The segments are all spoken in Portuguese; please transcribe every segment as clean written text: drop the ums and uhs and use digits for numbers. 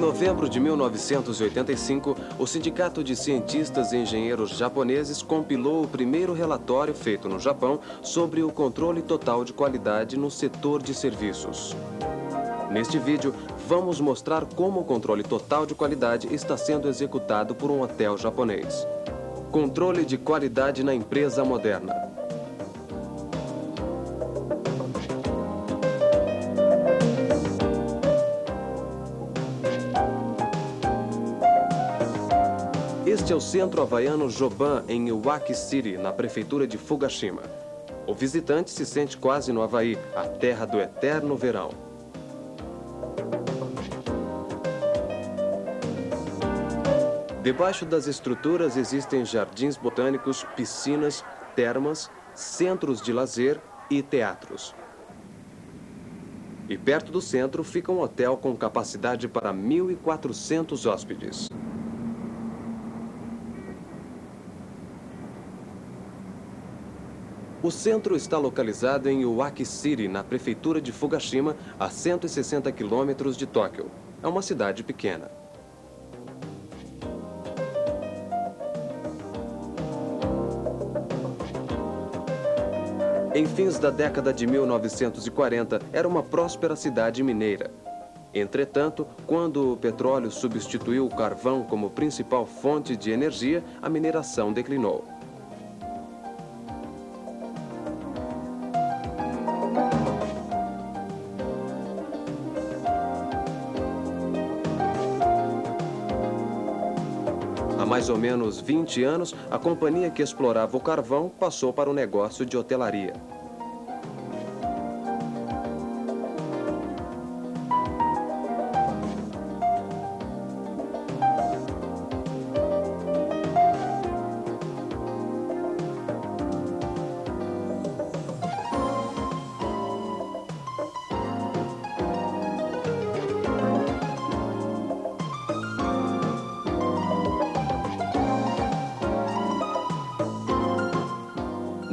novembro de 1985, o Sindicato de Cientistas e Engenheiros Japoneses compilou o primeiro relatório feito no Japão sobre o controle total de qualidade no setor de serviços. Neste vídeo, vamos mostrar como o controle total de qualidade está sendo executado por um hotel japonês. Controle de qualidade na empresa moderna. Este é o Centro Havaiano Joban, em Iwaki City, na prefeitura de Fugashima. O visitante se sente quase no Havaí, a terra do eterno verão. Debaixo das estruturas existem jardins botânicos, piscinas, termas, centros de lazer e teatros. E perto do centro fica um hotel com capacidade para 1.400 hóspedes. O centro está localizado em Iwaki City, na prefeitura de Fugashima, a 160 quilômetros de Tóquio. É uma cidade pequena. Em fins da década de 1940, era uma próspera cidade mineira. Entretanto, quando o petróleo substituiu o carvão como principal fonte de energia, a mineração declinou. Há mais ou menos 20 anos, a companhia que explorava o carvão passou para o negócio de hotelaria.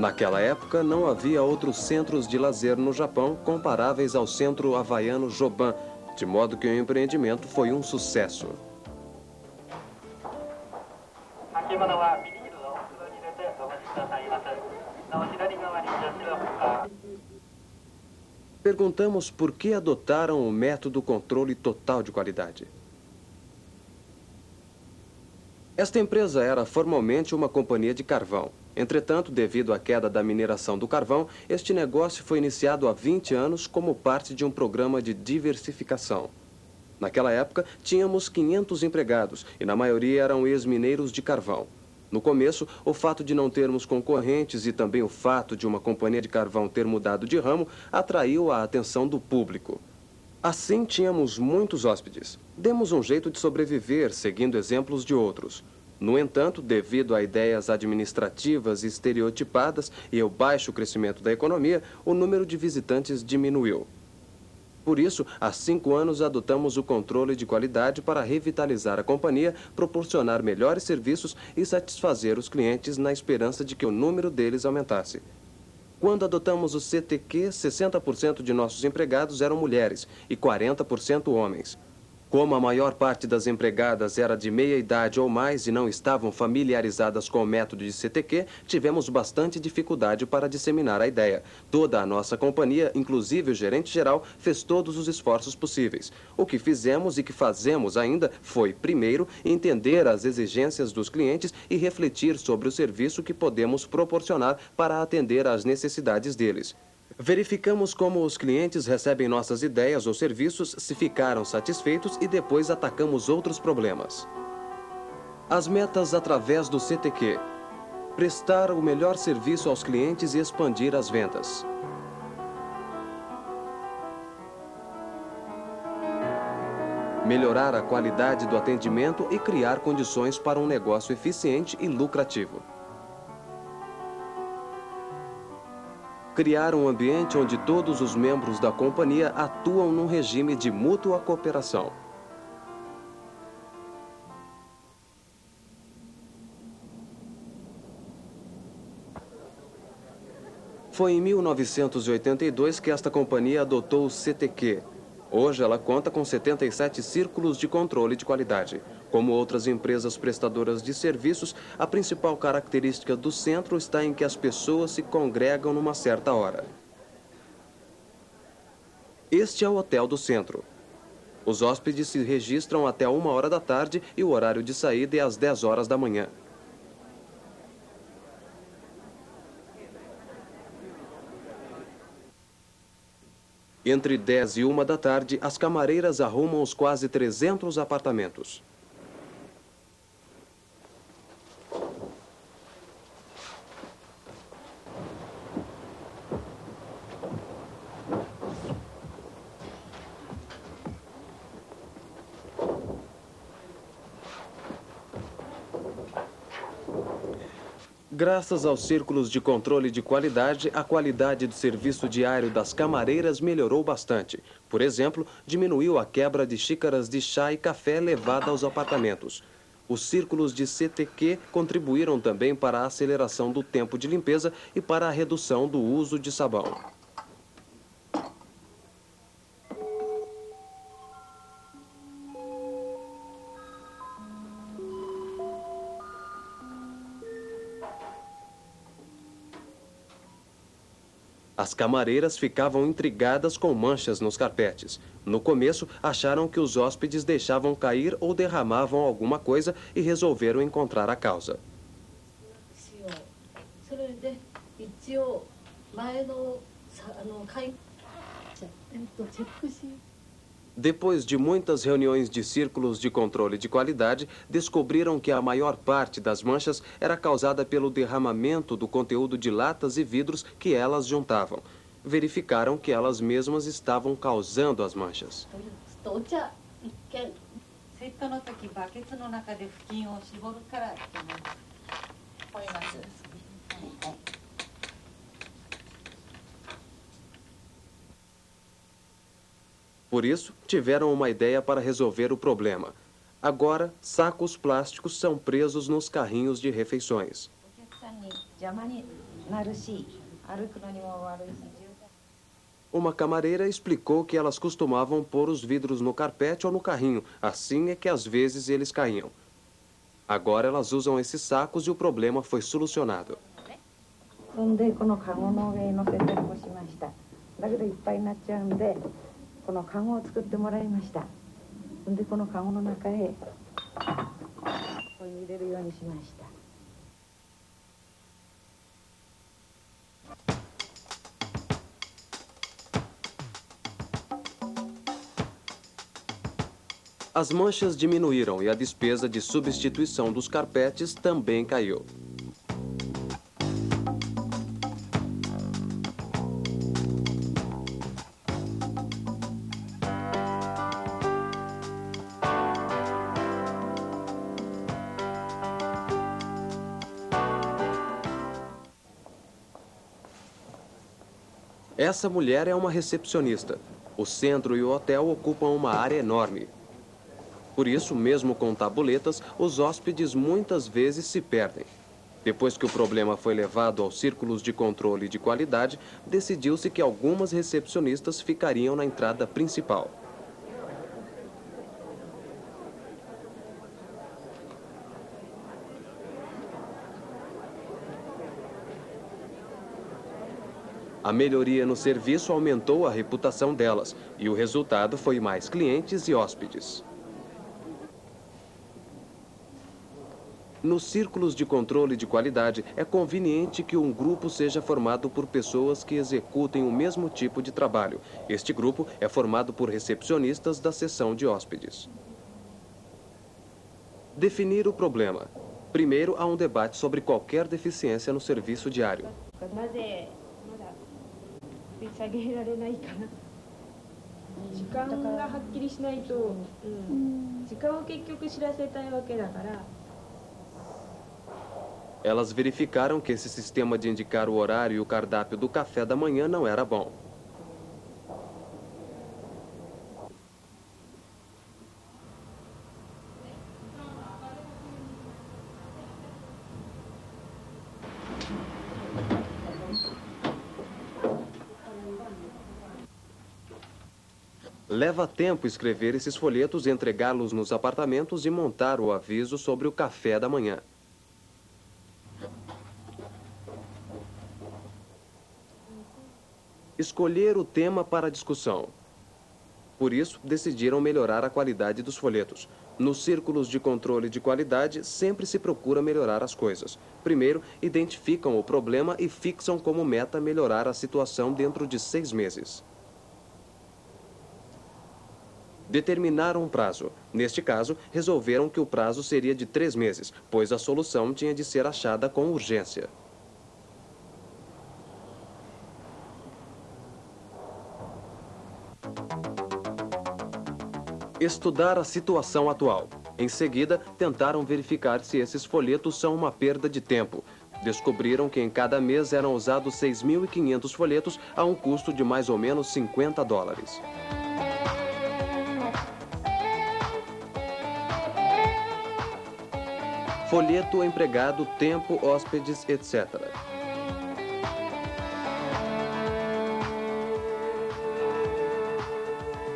Naquela época, não havia outros centros de lazer no Japão comparáveis ao Centro Havaiano Joban, de modo que o empreendimento foi um sucesso. Perguntamos por que adotaram o método controle total de qualidade. Esta empresa era formalmente uma companhia de carvão. Entretanto, devido à queda da mineração do carvão, este negócio foi iniciado há 20 anos como parte de um programa de diversificação. Naquela época, tínhamos 500 empregados e na maioria eram ex-mineiros de carvão. No começo, o fato de não termos concorrentes e também o fato de uma companhia de carvão ter mudado de ramo atraiu a atenção do público. Assim, tínhamos muitos hóspedes. Demos um jeito de sobreviver, seguindo exemplos de outros. No entanto, devido a ideias administrativas estereotipadas e ao baixo crescimento da economia, o número de visitantes diminuiu. Por isso, há 5 anos adotamos o controle de qualidade para revitalizar a companhia, proporcionar melhores serviços e satisfazer os clientes na esperança de que o número deles aumentasse. Quando adotamos o CTQ, 60% de nossos empregados eram mulheres e 40% homens. Como a maior parte das empregadas era de meia idade ou mais e não estavam familiarizadas com o método de CTQ, tivemos bastante dificuldade para disseminar a ideia. Toda a nossa companhia, inclusive o gerente-geral, fez todos os esforços possíveis. O que fizemos e que fazemos ainda foi, primeiro, entender as exigências dos clientes e refletir sobre o serviço que podemos proporcionar para atender às necessidades deles. Verificamos como os clientes recebem nossas ideias ou serviços, se ficaram satisfeitos e depois atacamos outros problemas. As metas através do CTQ. Prestar o melhor serviço aos clientes e expandir as vendas. Melhorar a qualidade do atendimento e criar condições para um negócio eficiente e lucrativo. Criar um ambiente onde todos os membros da companhia atuam num regime de mútua cooperação. Foi em 1982 que esta companhia adotou o CTQ. Hoje ela conta com 77 círculos de controle de qualidade. Como outras empresas prestadoras de serviços, a principal característica do centro está em que as pessoas se congregam numa certa hora. Este é o hotel do centro. Os hóspedes se registram até 1 hora da tarde e o horário de saída é às 10 horas da manhã. Entre 10 e 1 da tarde, as camareiras arrumam os quase 300 apartamentos. Graças aos círculos de controle de qualidade, a qualidade do serviço diário das camareiras melhorou bastante. Por exemplo, diminuiu a quebra de xícaras de chá e café levada aos apartamentos. Os círculos de CTQ contribuíram também para a aceleração do tempo de limpeza e para a redução do uso de sabão. As camareiras ficavam intrigadas com manchas nos carpetes. No começo, acharam que os hóspedes deixavam cair ou derramavam alguma coisa e resolveram encontrar a causa. Depois de muitas reuniões de círculos de controle de qualidade, descobriram que a maior parte das manchas era causada pelo derramamento do conteúdo de latas e vidros que elas juntavam. Verificaram que elas mesmas estavam causando as manchas. Por isso, tiveram uma ideia para resolver o problema. Agora, sacos plásticos são presos nos carrinhos de refeições. Uma camareira explicou que elas costumavam pôr os vidros no carpete ou no carrinho, assim é que às vezes eles caíam. Agora elas usam esses sacos e o problema foi solucionado. As manchas diminuíram e a despesa de substituição dos carpetes também caiu. Essa mulher é uma recepcionista. O centro e o hotel ocupam uma área enorme. Por isso, mesmo com tabuletas, os hóspedes muitas vezes se perdem. Depois que o problema foi levado aos círculos de controle de qualidade, decidiu-se que algumas recepcionistas ficariam na entrada principal. A melhoria no serviço aumentou a reputação delas e o resultado foi mais clientes e hóspedes. Nos círculos de controle de qualidade, é conveniente que um grupo seja formado por pessoas que executem o mesmo tipo de trabalho. Este grupo é formado por recepcionistas da seção de hóspedes. Definir o problema. Primeiro, há um debate sobre qualquer deficiência no serviço diário. Elas verificaram que esse sistema de indicar o horário e o cardápio do café da manhã não era bom. Leva tempo escrever esses folhetos, entregá-los nos apartamentos e montar o aviso sobre o café da manhã. Escolher o tema para a discussão. Por isso, decidiram melhorar a qualidade dos folhetos. Nos círculos de controle de qualidade, sempre se procura melhorar as coisas. Primeiro, identificam o problema e fixam como meta melhorar a situação dentro de 6 meses. Determinaram um prazo. Neste caso, resolveram que o prazo seria de 3 meses, pois a solução tinha de ser achada com urgência. Estudar a situação atual. Em seguida, tentaram verificar se esses folhetos são uma perda de tempo. Descobriram que em cada mês eram usados 6.500 folhetos a um custo de mais ou menos $50. Folheto, empregado, tempo, hóspedes, etc.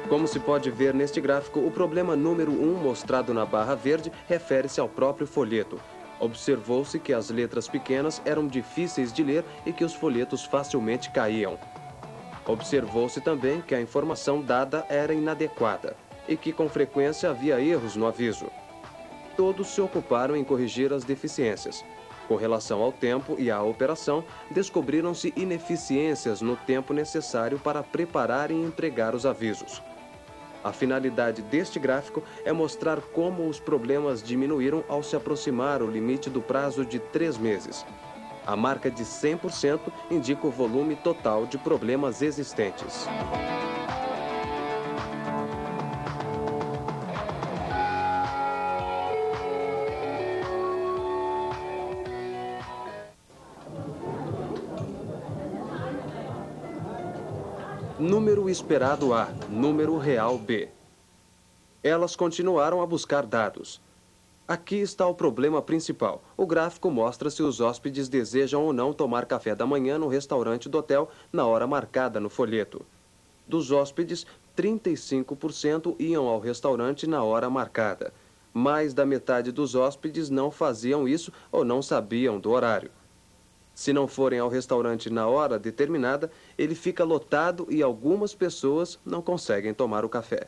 Como se pode ver neste gráfico, o problema número 1, mostrado na barra verde, refere-se ao próprio folheto. Observou-se que as letras pequenas eram difíceis de ler e que os folhetos facilmente caíam. Observou-se também que a informação dada era inadequada e que com frequência havia erros no aviso. Todos se ocuparam em corrigir as deficiências. Com relação ao tempo e à operação, descobriram-se ineficiências no tempo necessário para preparar e entregar os avisos. A finalidade deste gráfico é mostrar como os problemas diminuíram ao se aproximar o limite do prazo de 3 meses. A marca de 100% indica o volume total de problemas existentes. Número esperado A, número real B. Elas continuaram a buscar dados. Aqui está o problema principal. O gráfico mostra se os hóspedes desejam ou não tomar café da manhã no restaurante do hotel na hora marcada no folheto. Dos hóspedes, 35% iam ao restaurante na hora marcada. Mais da metade dos hóspedes não faziam isso ou não sabiam do horário. Se não forem ao restaurante na hora determinada, ele fica lotado e algumas pessoas não conseguem tomar o café.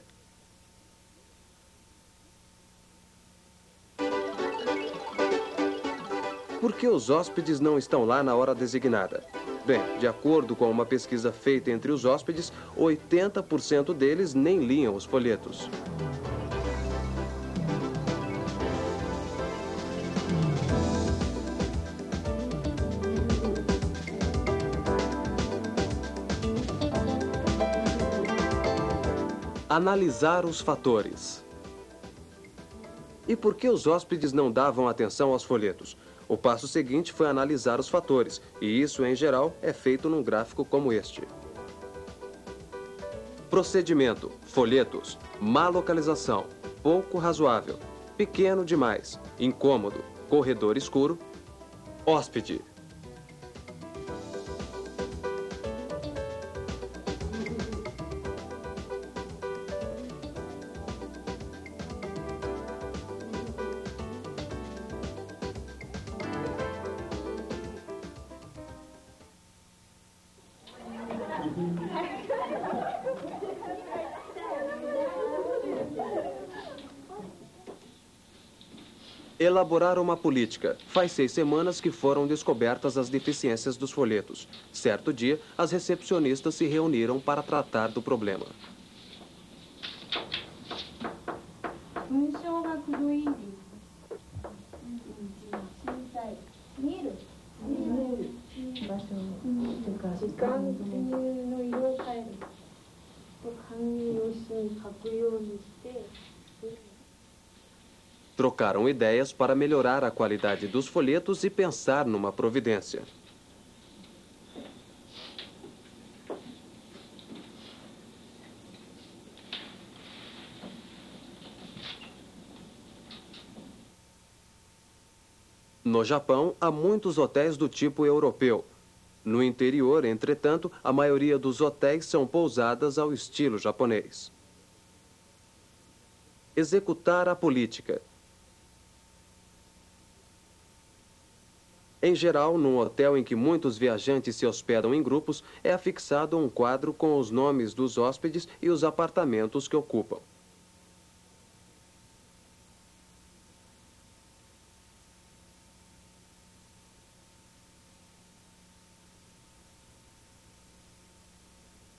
Por que os hóspedes não estão lá na hora designada? Bem, de acordo com uma pesquisa feita entre os hóspedes, 80% deles nem liam os folhetos. Analisar os fatores. E por que os hóspedes não davam atenção aos folhetos? O passo seguinte foi analisar os fatores, e isso, em geral, é feito num gráfico como este. Procedimento: folhetos, má localização, pouco razoável, pequeno demais, incômodo, corredor escuro, hóspede. Elaborar uma política. Faz 6 semanas que foram descobertas as deficiências dos folhetos. Certo dia, as recepcionistas se reuniram para tratar do problema. Trocaram ideias para melhorar a qualidade dos folhetos e pensar numa providência. No Japão, há muitos hotéis do tipo europeu. No interior, entretanto, a maioria dos hotéis são pousadas ao estilo japonês. Executar a política. Em geral, num hotel em que muitos viajantes se hospedam em grupos, é afixado um quadro com os nomes dos hóspedes e os apartamentos que ocupam.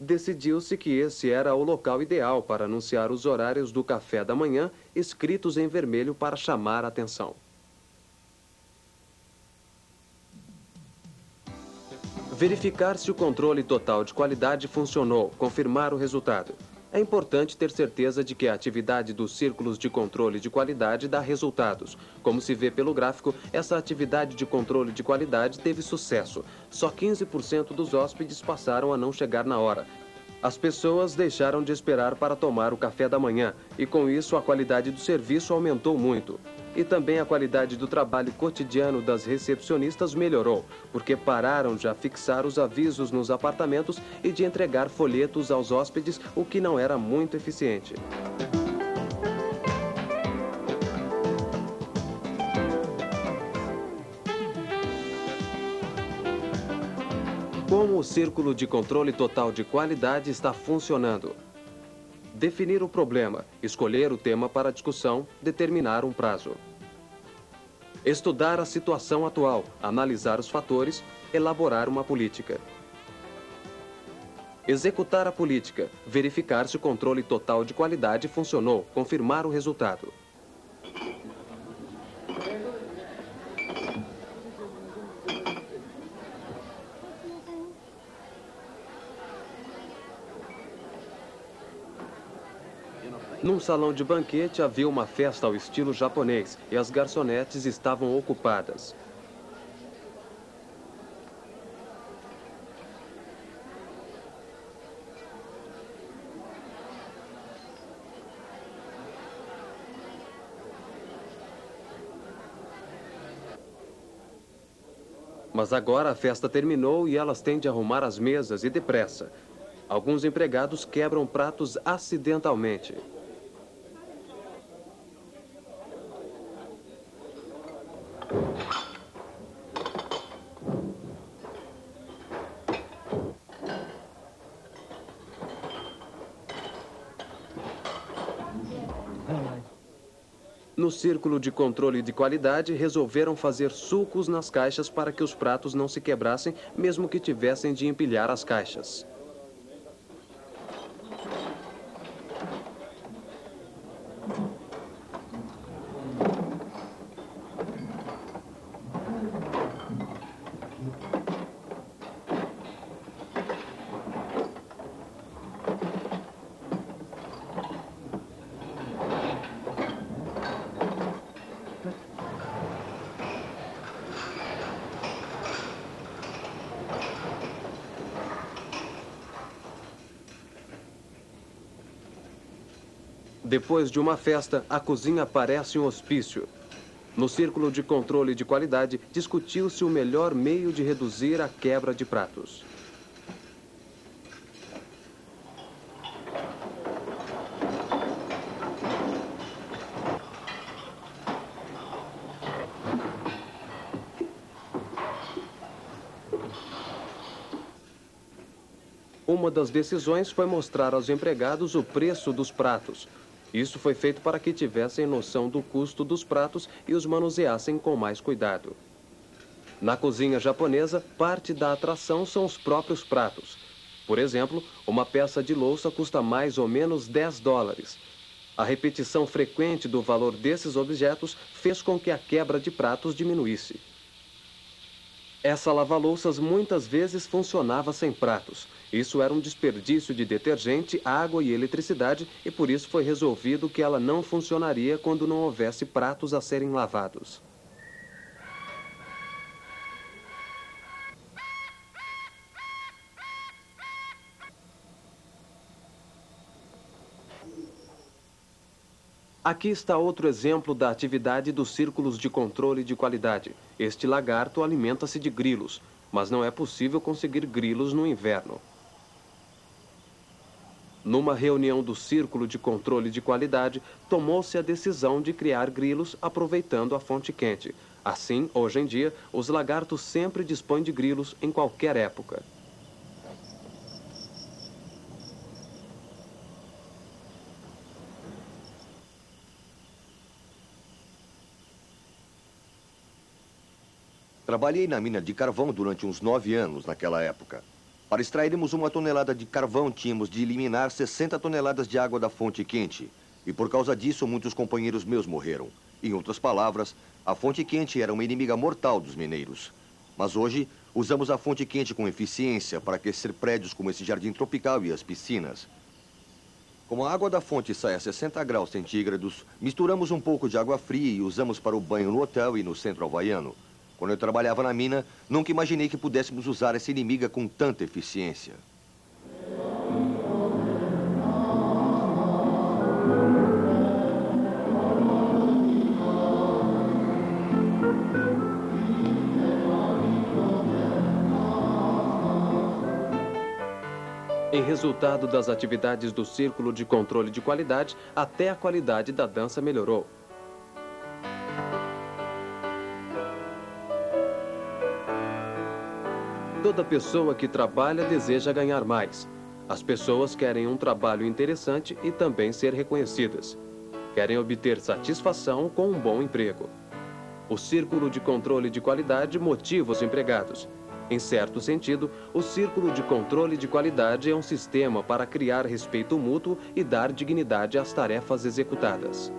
Decidiu-se que esse era o local ideal para anunciar os horários do café da manhã, escritos em vermelho para chamar a atenção. Verificar se o controle total de qualidade funcionou, confirmar o resultado. É importante ter certeza de que a atividade dos círculos de controle de qualidade dá resultados. Como se vê pelo gráfico, essa atividade de controle de qualidade teve sucesso. Só 15% dos hóspedes passaram a não chegar na hora. As pessoas deixaram de esperar para tomar o café da manhã e, com isso, a qualidade do serviço aumentou muito. E também a qualidade do trabalho cotidiano das recepcionistas melhorou, porque pararam de afixar os avisos nos apartamentos e de entregar folhetos aos hóspedes, o que não era muito eficiente. Como o círculo de controle total de qualidade está funcionando? Definir o problema, escolher o tema para discussão, determinar um prazo. Estudar a situação atual, analisar os fatores, elaborar uma política. Executar a política, verificar se o controle total de qualidade funcionou, confirmar o resultado. Num salão de banquete havia uma festa ao estilo japonês e as garçonetes estavam ocupadas. Mas agora a festa terminou e elas têm de arrumar as mesas e depressa. Alguns empregados quebram pratos acidentalmente. No círculo de controle de qualidade, resolveram fazer sulcos nas caixas para que os pratos não se quebrassem, mesmo que tivessem de empilhar as caixas. Depois de uma festa, a cozinha parece um hospício. No círculo de controle de qualidade, discutiu-se o melhor meio de reduzir a quebra de pratos. Uma das decisões foi mostrar aos empregados o preço dos pratos. Isso foi feito para que tivessem noção do custo dos pratos e os manuseassem com mais cuidado. Na cozinha japonesa, parte da atração são os próprios pratos. Por exemplo, uma peça de louça custa mais ou menos $10. A repetição frequente do valor desses objetos fez com que a quebra de pratos diminuísse. Essa lava-louças muitas vezes funcionava sem pratos. Isso era um desperdício de detergente, água e eletricidade e por isso foi resolvido que ela não funcionaria quando não houvesse pratos a serem lavados. Aqui está outro exemplo da atividade dos círculos de controle de qualidade. Este lagarto alimenta-se de grilos, mas não é possível conseguir grilos no inverno. Numa reunião do Círculo de Controle de Qualidade, tomou-se a decisão de criar grilos aproveitando a fonte quente. Assim, hoje em dia, os lagartos sempre dispõem de grilos em qualquer época. Trabalhei na mina de carvão durante uns 9 anos naquela época. Para extrairmos 1 tonelada de carvão, tínhamos de eliminar 60 toneladas de água da fonte quente. E por causa disso, muitos companheiros meus morreram. Em outras palavras, a fonte quente era uma inimiga mortal dos mineiros. Mas hoje, usamos a fonte quente com eficiência para aquecer prédios como esse jardim tropical e as piscinas. Como a água da fonte sai a 60 graus centígrados, misturamos um pouco de água fria e usamos para o banho no hotel e no centro havaiano. Quando eu trabalhava na mina, nunca imaginei que pudéssemos usar essa inimiga com tanta eficiência. Em resultado das atividades do Círculo de Controle de Qualidade, até a qualidade da dança melhorou. Toda pessoa que trabalha deseja ganhar mais. As pessoas querem um trabalho interessante e também ser reconhecidas. Querem obter satisfação com um bom emprego. O Círculo de Controle de Qualidade motiva os empregados. Em certo sentido, o Círculo de Controle de Qualidade é um sistema para criar respeito mútuo e dar dignidade às tarefas executadas.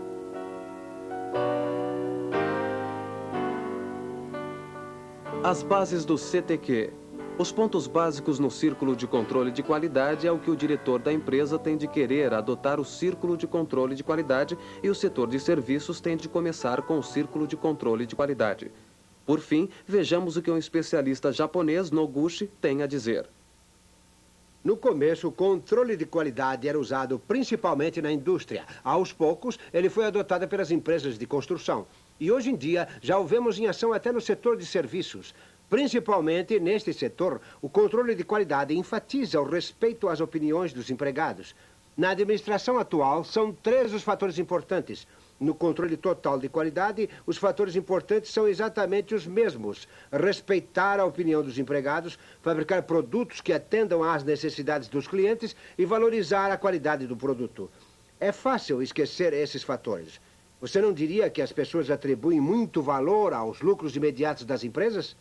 As bases do CTQ. Os pontos básicos no Círculo de Controle de Qualidade é o que o diretor da empresa tem de querer adotar o Círculo de Controle de Qualidade e o setor de serviços tem de começar com o Círculo de Controle de Qualidade. Por fim, vejamos o que um especialista japonês, Noguchi, tem a dizer. No começo, o controle de qualidade era usado principalmente na indústria. Aos poucos, ele foi adotado pelas empresas de construção. E hoje em dia, já o vemos em ação até no setor de serviços. Principalmente neste setor, o controle de qualidade enfatiza o respeito às opiniões dos empregados. Na administração atual, são 3 os fatores importantes. No controle total de qualidade, os fatores importantes são exatamente os mesmos. Respeitar a opinião dos empregados, fabricar produtos que atendam às necessidades dos clientes e valorizar a qualidade do produto. É fácil esquecer esses fatores. Você não diria que as pessoas atribuem muito valor aos lucros imediatos das empresas?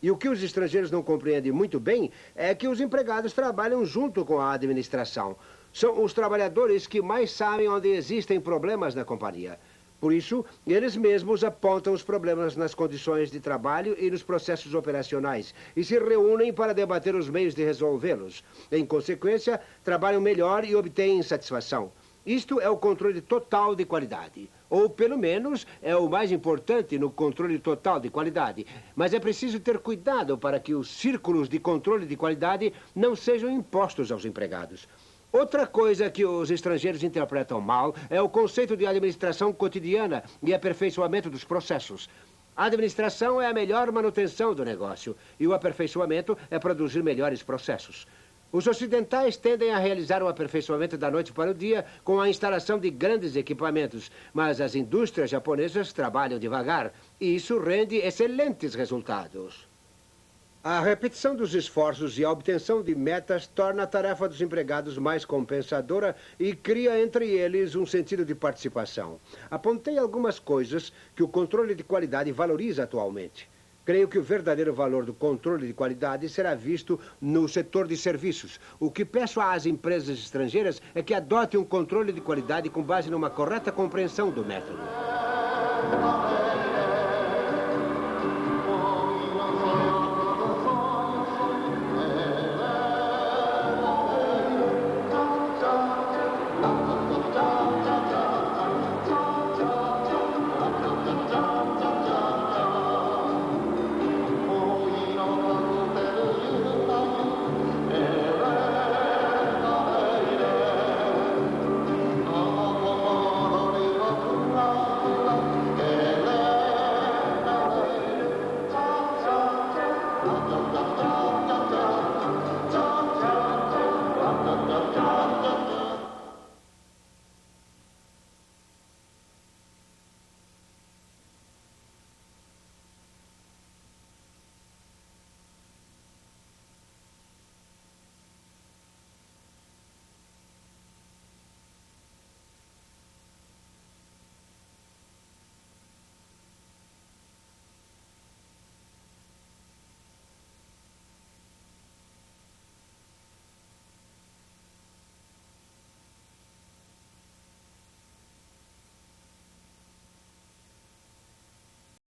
E o que os estrangeiros não compreendem muito bem é que os empregados trabalham junto com a administração. São os trabalhadores que mais sabem onde existem problemas na companhia. Por isso, eles mesmos apontam os problemas nas condições de trabalho e nos processos operacionais e se reúnem para debater os meios de resolvê-los. Em consequência, trabalham melhor e obtêm satisfação. Isto é o controle total de qualidade. Ou, pelo menos, é o mais importante no controle total de qualidade. Mas é preciso ter cuidado para que os círculos de controle de qualidade não sejam impostos aos empregados. Outra coisa que os estrangeiros interpretam mal é o conceito de administração cotidiana e aperfeiçoamento dos processos. A administração é a melhor manutenção do negócio e o aperfeiçoamento é produzir melhores processos. Os ocidentais tendem a realizar o aperfeiçoamento da noite para o dia com a instalação de grandes equipamentos, mas as indústrias japonesas trabalham devagar e isso rende excelentes resultados. A repetição dos esforços e a obtenção de metas torna a tarefa dos empregados mais compensadora e cria entre eles um sentido de participação. Apontei algumas coisas que o controle de qualidade valoriza atualmente. Creio que o verdadeiro valor do controle de qualidade será visto no setor de serviços. O que peço às empresas estrangeiras é que adotem um controle de qualidade com base numa correta compreensão do método.